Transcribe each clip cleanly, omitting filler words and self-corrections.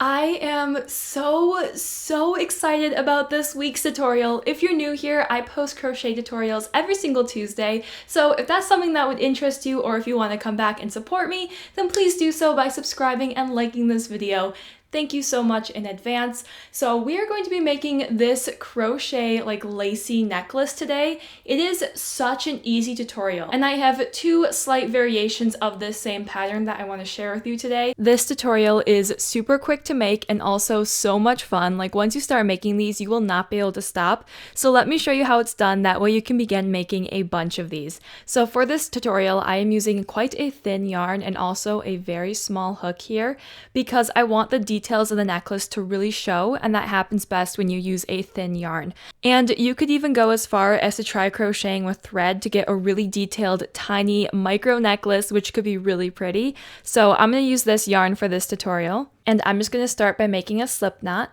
I am so excited about this week's tutorial. If you're new here, I post crochet tutorials every single Tuesday, so if that's something that would interest you or if you want to come back and support me, then please do so by subscribing and liking this video. Thank you so much in advance. So we are going to be making this crochet lacy necklace today. It is such an easy tutorial, and I have two slight variations of this same pattern that I want to share with you today. This tutorial is super quick to make and also so much fun. Like once you start making these, you will not be able to stop. So let me show you how it's done. That way you can begin making a bunch of these. So for this tutorial, I am using quite a thin yarn and also a very small hook here because I want the details of the necklace to really show, and that happens best when you use a thin yarn. And you could even go as far as to try crocheting with thread to get a really detailed tiny micro necklace, which could be really pretty. So I'm going to use this yarn for this tutorial, and I'm just going to start by making a slip knot.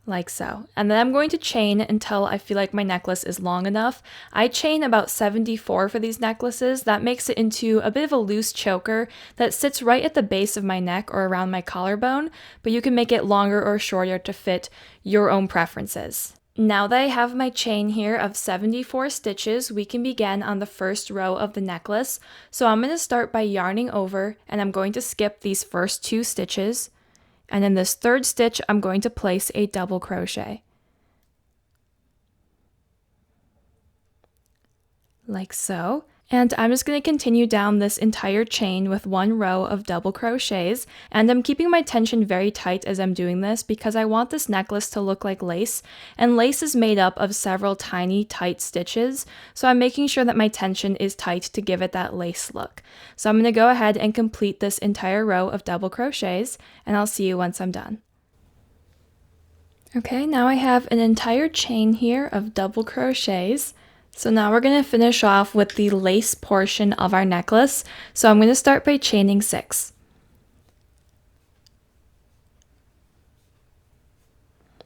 Like so. And then I'm going to chain until I feel like my necklace is long enough. I chain about 74 for these necklaces. That makes it into a bit of a loose choker that sits right at the base of my neck or around my collarbone, but you can make it longer or shorter to fit your own preferences. Now that I have my chain here of 74 stitches, we can begin on the first row of the necklace. So I'm going to start by yarning over, and I'm going to skip these first two stitches. And in this third stitch, I'm going to place a double crochet. Like so. And I'm just going to continue down this entire chain with one row of double crochets, and I'm keeping my tension very tight as I'm doing this because I want this necklace to look like lace, and lace is made up of several tiny tight stitches, so I'm making sure that my tension is tight to give it that lace look. So I'm going to go ahead and complete this entire row of double crochets, and I'll see you once I'm done. Okay, now I have an entire chain here of double crochets. So now we're going to finish off with the lace portion of our necklace. So I'm going to start by chaining 6.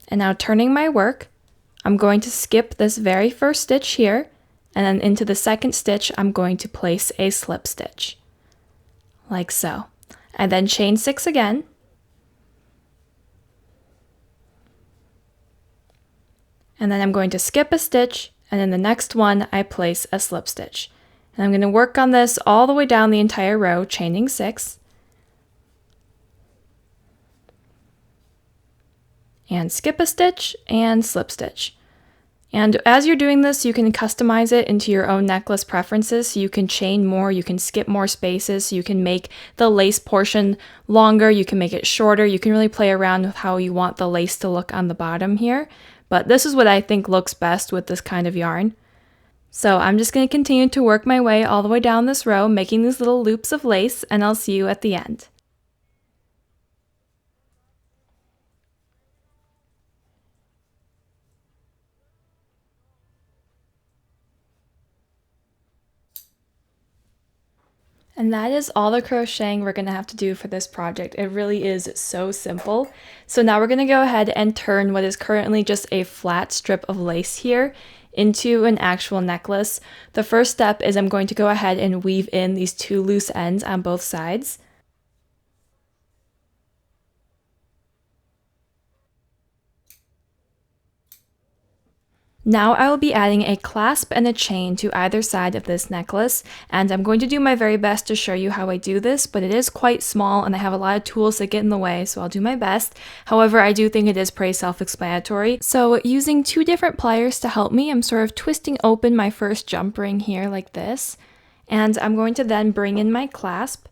And now turning my work, I'm going to skip this very first stitch here, and then into the second stitch I'm going to place a slip stitch. Like so. And then chain 6 again. And then I'm going to skip a stitch, and in the next one, I place a slip stitch. And I'm going to work on this all the way down the entire row, chaining 6. And skip a stitch and slip stitch. And as you're doing this, you can customize it into your own necklace preferences. So you can chain more, you can skip more spaces, so you can make the lace portion longer, you can make it shorter, you can really play around with how you want the lace to look on the bottom here. But this is what I think looks best with this kind of yarn. So I'm just going to continue to work my way all the way down this row, making these little loops of lace, and I'll see you at the end. And that is all the crocheting we're going to have to do for this project. It really is so simple. So now we're going to go ahead and turn what is currently just a flat strip of lace here into an actual necklace. The first step is I'm going to go ahead and weave in these two loose ends on both sides. Now I will be adding a clasp and a chain to either side of this necklace, and I'm going to do my very best to show you how I do this, but it is quite small and I have a lot of tools that get in the way, so I'll do my best. However, I do think it is pretty self-explanatory. So using 2 different pliers to help me, I'm sort of twisting open my first jump ring here like this, and I'm going to then bring in my clasp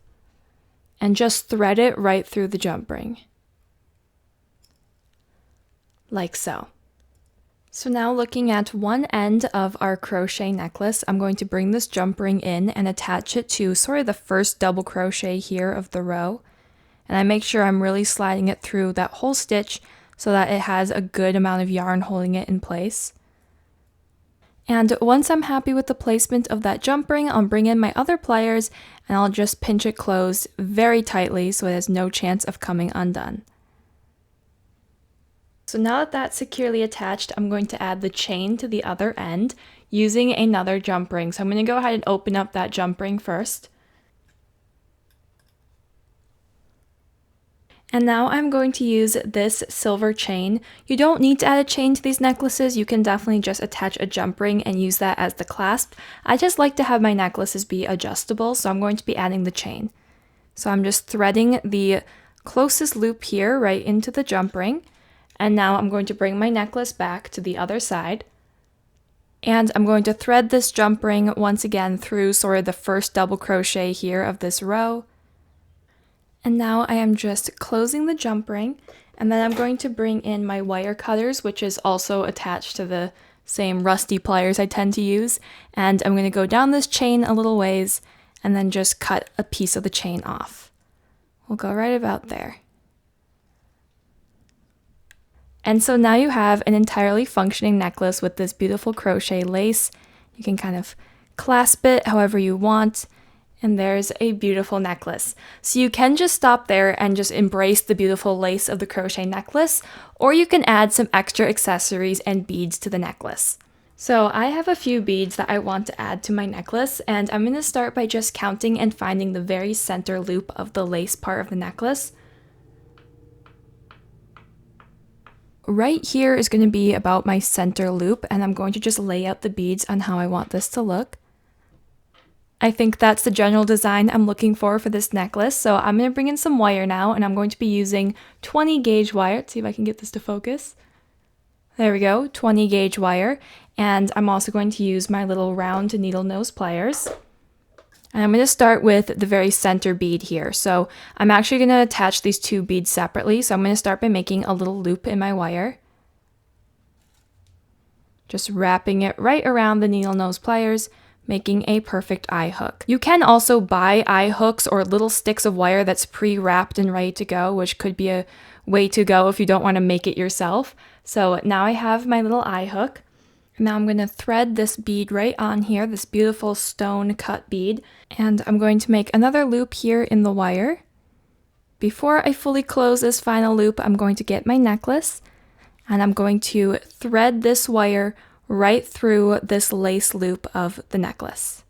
and just thread it right through the jump ring. Like so. So now looking at one end of our crochet necklace, I'm going to bring this jump ring in and attach it to sort of the first double crochet here of the row. And I make sure I'm really sliding it through that whole stitch so that it has a good amount of yarn holding it in place. And once I'm happy with the placement of that jump ring, I'll bring in my other pliers and I'll just pinch it closed very tightly so it has no chance of coming undone. So now that that's securely attached, I'm going to add the chain to the other end using another jump ring. So I'm going to go ahead and open up that jump ring first. And now I'm going to use this silver chain. You don't need to add a chain to these necklaces. You can definitely just attach a jump ring and use that as the clasp. I just like to have my necklaces be adjustable, so I'm going to be adding the chain. So I'm just threading the closest loop here right into the jump ring. And now I'm going to bring my necklace back to the other side. And I'm going to thread this jump ring once again through sort of the first double crochet here of this row. And now I am just closing the jump ring, and then I'm going to bring in my wire cutters, which is also attached to the same rusty pliers I tend to use. And I'm going to go down this chain a little ways and then just cut a piece of the chain off. We'll go right about there. And so now you have an entirely functioning necklace with this beautiful crochet lace. You can kind of clasp it however you want. And there's a beautiful necklace. So you can just stop there and just embrace the beautiful lace of the crochet necklace, or you can add some extra accessories and beads to the necklace. So I have a few beads that I want to add to my necklace, and I'm going to start by just counting and finding the very center loop of the lace part of the necklace. Right here is going to be about my center loop, and I'm going to just lay out the beads on how I want this to look. I think that's the general design I'm looking for this necklace, so I'm going to bring in some wire now, and I'm going to be using 20 gauge wire. Let's see if I can get this to focus. There we go, 20 gauge wire, and I'm also going to use my little round needle nose pliers. And I'm going to start with the very center bead here. So I'm actually going to attach these two beads separately, so I'm going to start by making a little loop in my wire. Just wrapping it right around the needle nose pliers, making a perfect eye hook. You can also buy eye hooks or little sticks of wire that's pre-wrapped and ready to go, which could be a way to go if you don't want to make it yourself. So now I have my little eye hook. Now I'm going to thread this bead right on here, this beautiful stone cut bead, and I'm going to make another loop here in the wire. Before I fully close this final loop, I'm going to get my necklace, and I'm going to thread this wire right through this lace loop of the necklace.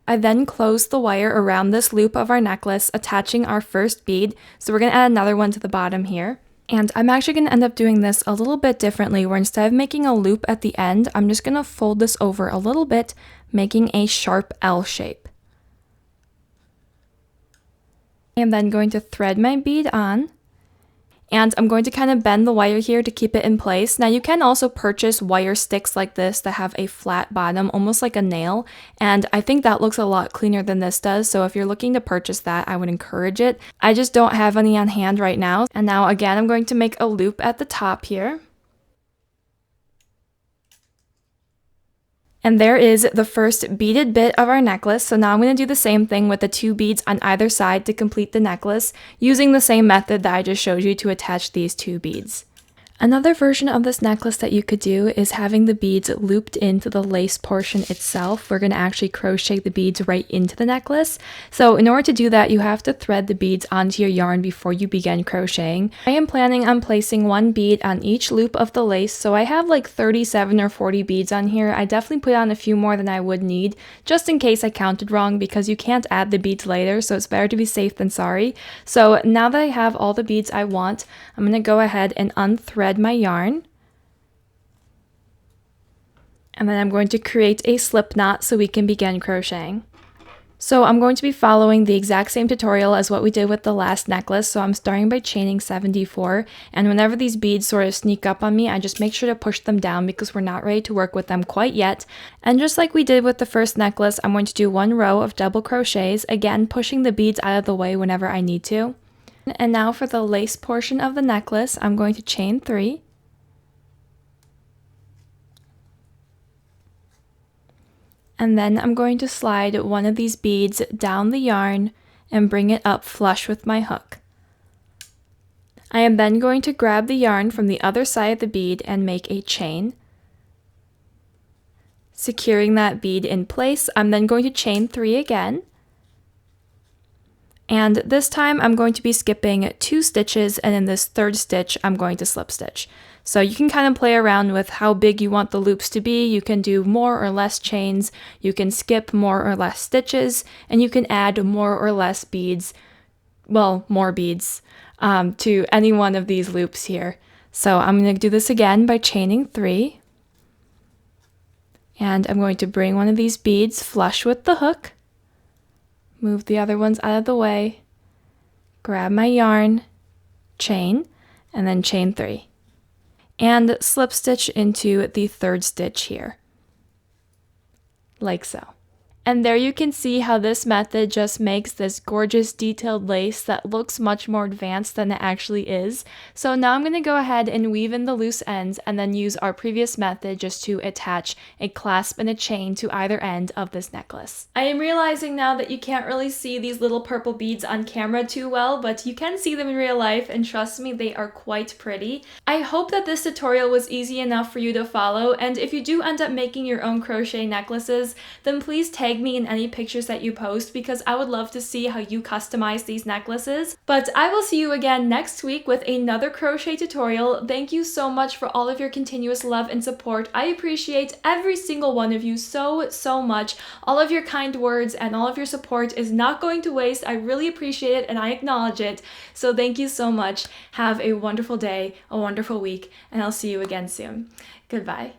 I then close the wire around this loop of our necklace, attaching our first bead. So we're going to add another one to the bottom here. And I'm actually going to end up doing this a little bit differently, where instead of making a loop at the end, I'm just going to fold this over a little bit, making a sharp L shape. I'm then going to thread my bead on. And I'm going to kind of bend the wire here to keep it in place. Now you can also purchase wire sticks like this that have a flat bottom, almost like a nail. And I think that looks a lot cleaner than this does. So if you're looking to purchase that, I would encourage it. I just don't have any on hand right now. And now again, I'm going to make a loop at the top here. And there is the first beaded bit of our necklace. So now I'm going to do the same thing with the two beads on either side to complete the necklace, using the same method that I just showed you to attach these two beads. Another version of this necklace that you could do is having the beads looped into the lace portion itself. We're going to actually crochet the beads right into the necklace. So in order to do that, you have to thread the beads onto your yarn before you begin crocheting. I am planning on placing one bead on each loop of the lace, so I have like 37 or 40 beads on here. I definitely put on a few more than I would need, just in case I counted wrong, because you can't add the beads later, so it's better to be safe than sorry. So now that I have all the beads I want, I'm going to go ahead and unthread my yarn, and then I'm going to create a slip knot so we can begin crocheting. So I'm going to be following the exact same tutorial as what we did with the last necklace. So I'm starting by chaining 74, and whenever these beads sort of sneak up on me, I just make sure to push them down because we're not ready to work with them quite yet. And just like we did with the first necklace, I'm going to do one row of double crochets, again pushing the beads out of the way whenever I need to. And now for the lace portion of the necklace, I'm going to chain 3. And then I'm going to slide one of these beads down the yarn and bring it up flush with my hook. I am then going to grab the yarn from the other side of the bead and make a chain. Securing that bead in place, I'm then going to chain 3 again. And this time I'm going to be skipping 2 stitches, and in this third stitch I'm going to slip stitch. So you can kind of play around with how big you want the loops to be. You can do more or less chains, you can skip more or less stitches, and you can add more or less beads more beads to any one of these loops here. So I'm going to do this again by chaining 3. And I'm going to bring one of these beads flush with the hook, move the other ones out of the way, grab my yarn, chain, and then chain 3. And slip stitch into the 3rd stitch here, like so. And there you can see how this method just makes this gorgeous detailed lace that looks much more advanced than it actually is. So now I'm going to go ahead and weave in the loose ends and then use our previous method just to attach a clasp and a chain to either end of this necklace. I am realizing now that you can't really see these little purple beads on camera too well, but you can see them in real life, and trust me, they are quite pretty. I hope that this tutorial was easy enough for you to follow, and if you do end up making your own crochet necklaces, then please tag me in any pictures that you post, because I would love to see how you customize these necklaces. But I will see you again next week with another crochet tutorial. Thank you so much for all of your continuous love and support. I appreciate every single one of you so much. All of your kind words and all of your support is not going to waste. I really appreciate it and I acknowledge it. So thank you so much. Have a wonderful day, a wonderful week, and I'll see you again soon. Goodbye.